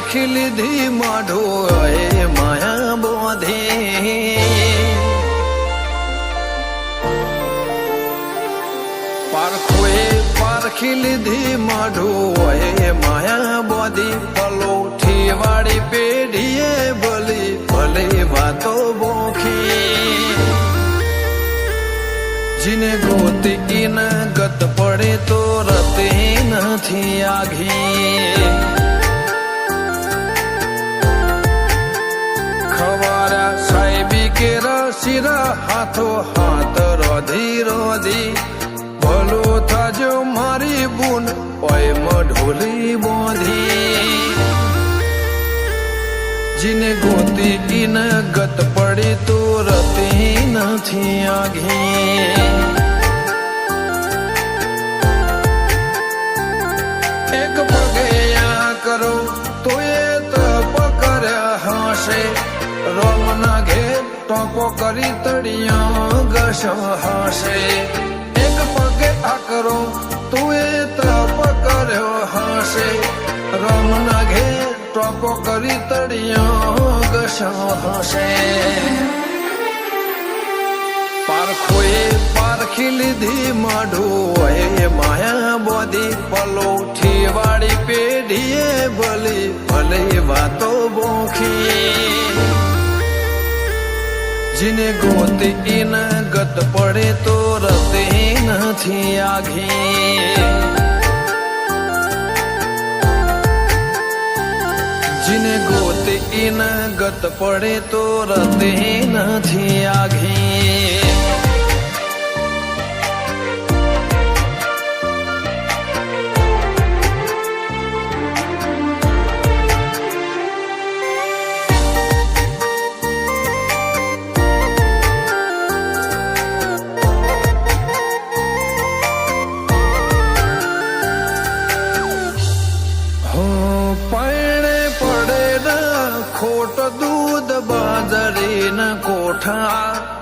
પારખી લીધી માઢો એ માયા બોધે પારખોએ પારખી લીધી માઢો એ માયા બોધી પલોઠી વાળી પેઢીએ ભલી ભલી વાતો બોખી જીને ગોતી ઈન ગત પડે તો રતે નથી આઘી ખવારા સાહેબી કે રસીરા હાથો હાથ રોધી રોધી ભલું થાજો મારી બુન ઓય મઢોલી બોધી જીને ગોતી ઈન ગત પડી તો રતી નથી આઘી એક પગે આ કરો તો એ તપ કર્યા હશે રોમના ઘેર ટોપો કરી તળિયા ઘસ હશે એક પગે આ કરો તો એ તપ કર્યો હશે રોમના ઘેર ટોપો કરી તળિયા ઘસ હશે પારખોએ પારખી લીધી માઢો એ માયા બોધી પલોઠી વાળી પેઢીએ ભલી ભલી વાતો બોખી જીને ગોતી ઈન ગત પડે તો રતે નથી આઘી જીને ગોતી ઈન ગત પડે તો રતે નથી આઘી ખોટ દૂધ બાજરી ના કોઠા